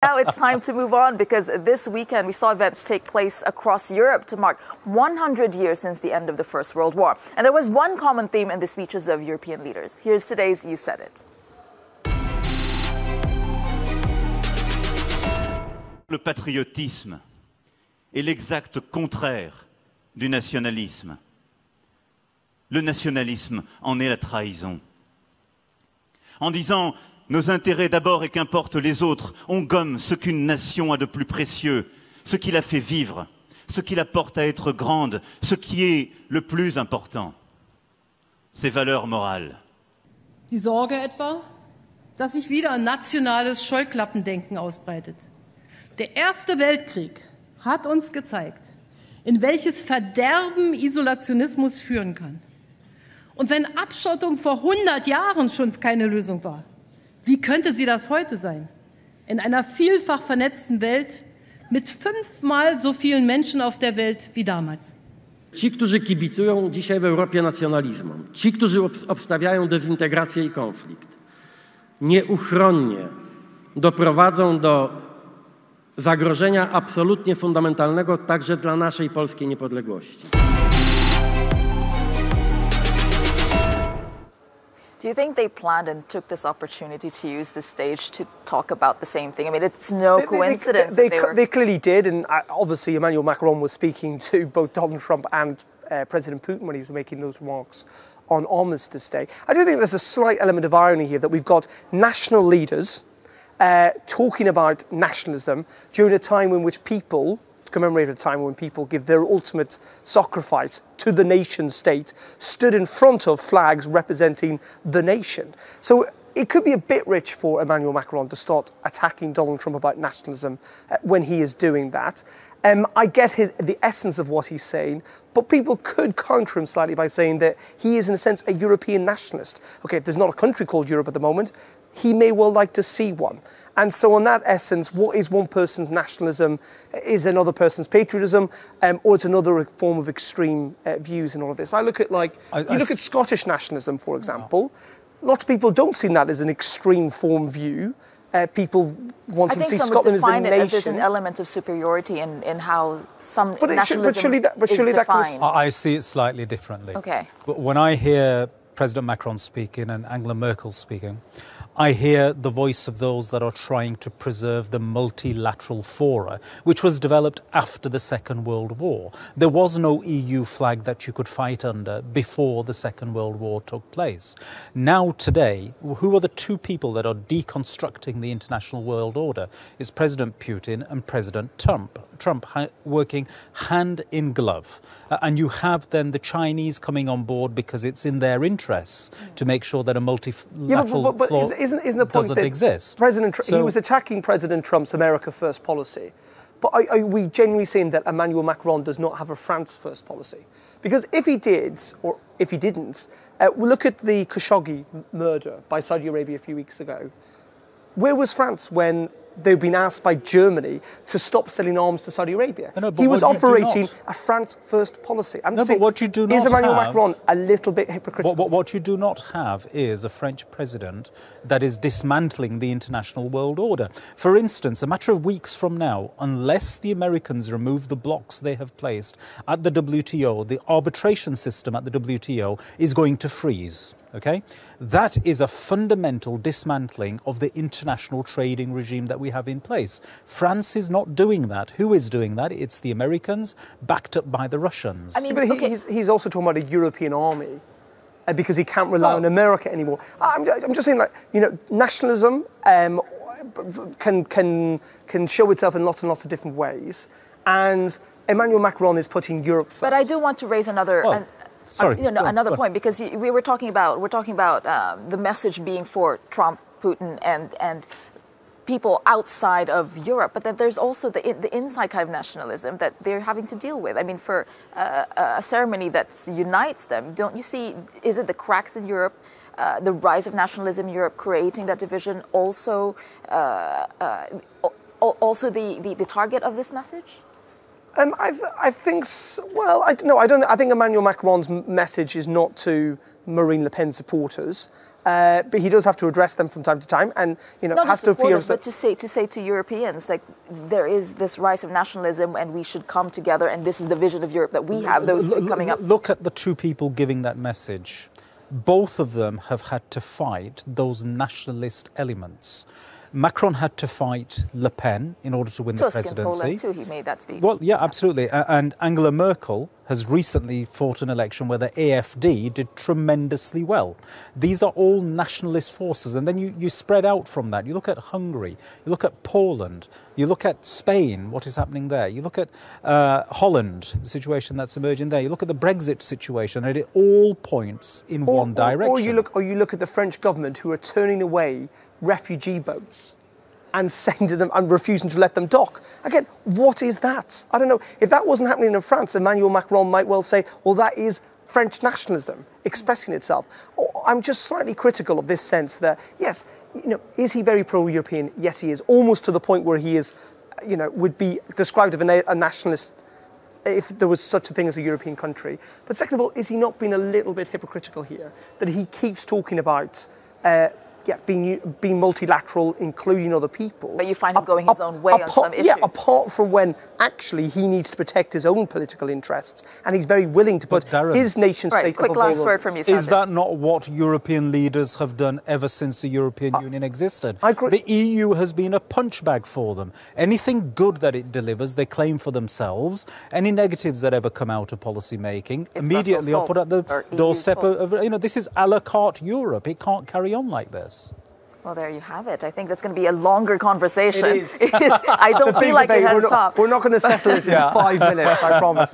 Now it's time to move on because this weekend we saw events take place across Europe to mark 100 years since the end of the First World War. And there was one common theme in the speeches of European leaders. Here's today's You Said It. Le patriotisme est l'exact contraire du nationalisme. Le nationalisme en est la trahison. En disant nos intérêts d'abord et qu'importe les autres, on gomme ce qu'une nation a de plus précieux, ce qui la fait vivre, ce qui la porte à être grande, ce qui est le plus important, ses valeurs morales. Die Sorge etwa, dass sich wieder ein nationales Scheuklappendenken ausbreitet. Der Erste Weltkrieg hat uns gezeigt, in welches Verderben Isolationismus führen kann. Und wenn Abschottung vor 100 Jahren schon keine Lösung war, wie könnte sie das heute sein? In einer vielfach vernetzten Welt mit 5-mal so vielen Menschen auf der Welt wie damals. Ci, którzy kibicują dzisiaj w Europie nacjonalizmom, ci, którzy obstawiają dezintegrację i konflikt, nieuchronnie doprowadzą do zagrożenia absolutnie fundamentalnego także dla naszej polskiej niepodległości. Do you think they planned and took this opportunity to use the stage to talk about the same thing? I mean, it's no coincidence. They clearly did, and obviously Emmanuel Macron was speaking to both Donald Trump and President Putin when he was making those remarks on Armistice Day. I do think there's a slight element of irony here that we've got national leaders talking about nationalism during a time in which people, to commemorate a time when people give their ultimate sacrifice to the nation state, stood in front of flags representing the nation. So it could be a bit rich for Emmanuel Macron to start attacking Donald Trump about nationalism when he is doing that. I get the essence of what he's saying, but people could counter him slightly by saying that he is, in a sense, a European nationalist. Okay, if there's not a country called Europe at the moment, he may well like to see one. And so in that essence, what is one person's nationalism is another person's patriotism, or it's another form of extreme views in all of this. I look at, look at Scottish nationalism, for example. Lots of people don't see that as an extreme form view. People wanting to see Scotland as a nation. I think some would define it as there's an element of superiority in how some nationalism is defined. I see it slightly differently. Okay. But when I hear President Macron speaking and Angela Merkel speaking, I hear the voice of those that are trying to preserve the multilateral fora, which was developed after the Second World War. There was no EU flag that you could fight under before the Second World War took place. Now, today, who are the two people that are deconstructing the international world order? It's President Putin and President Trump working hand in glove. And you have then the Chinese coming on board because it's in their interests to make sure that a multilateral floor isn't the point doesn't exist. He was attacking President Trump's America First policy. But are we genuinely saying that Emmanuel Macron does not have a France First policy? Because if he did, or if he didn't, look at the Khashoggi murder by Saudi Arabia a few weeks ago. Where was France when they've been asked by Germany to stop selling arms to Saudi Arabia? He was operating a France-first policy. But what you do not is Emmanuel Macron a little bit hypocritical? What you do not have is a French president that is dismantling the international world order. For instance, a matter of weeks from now, unless the Americans remove the blocks they have placed at the WTO, the arbitration system at the WTO is going to freeze. Okay? That is a fundamental dismantling of the international trading regime that we have in place. France is not doing that. Who is doing that? It's the Americans, backed up by the Russians. I mean, but he's also talking about a European army because he can't rely on America anymore. I'm just saying, nationalism can show itself in lots and lots of different ways, and Emmanuel Macron is putting Europe first. But I do want to raise another. Another point, because we're talking about the message being for Trump, Putin, and people outside of Europe, but then there's also the inside kind of nationalism that they're having to deal with. I mean, for a ceremony that unites them, don't you see? Is it the cracks in Europe, the rise of nationalism in Europe, creating that division, also the target of this message? I think, I think Emmanuel Macron's message is not to Marine Le Pen supporters. But he does have to address them from time to time, and has to appear. But to say to Europeans, like, there is this rise of nationalism, and we should come together, and this is the vision of Europe that we have. Those coming up. Look at the two people giving that message. Both of them have had to fight those nationalist elements. Macron had to fight Le Pen in order to win the presidency. In Poland too, he made that speech. Well, yeah, absolutely. And Angela Merkel has recently fought an election where the AfD did tremendously well. These are all nationalist forces. And then you spread out from that. You look at Hungary, you look at Poland, you look at Spain, what is happening there. You look at Holland, the situation that's emerging there. You look at the Brexit situation, and it all points in one direction. Or you look at the French government, who are turning away refugee boats and saying to them and refusing to let them dock. Again, what is that? I don't know. If that wasn't happening in France, Emmanuel Macron might well say, well, that is French nationalism expressing itself. I'm just slightly critical of this sense that, yes, is he very pro-European? Yes, he is. Almost to the point where he is, would be described as a nationalist if there was such a thing as a European country. But second of all, is he not being a little bit hypocritical here? That he keeps talking about being multilateral, including other people. But you find him going his own way on some issues. Yeah, apart from when actually he needs to protect his own political interests, and he's very willing to put his nation state. Right, quick last word from you, Sajjad. Is that not what European leaders have done ever since the European Union existed? I agree. The EU has been a punchbag for them. Anything good that it delivers, they claim for themselves. Any negatives that ever come out of policy making, immediately are put at the doorstep of, this is a la carte Europe. It can't carry on like this. Well, there you have it. I think that's going to be a longer conversation. It is. I don't feel like it has stopped. We're not going to settle it in 5 minutes, I promise.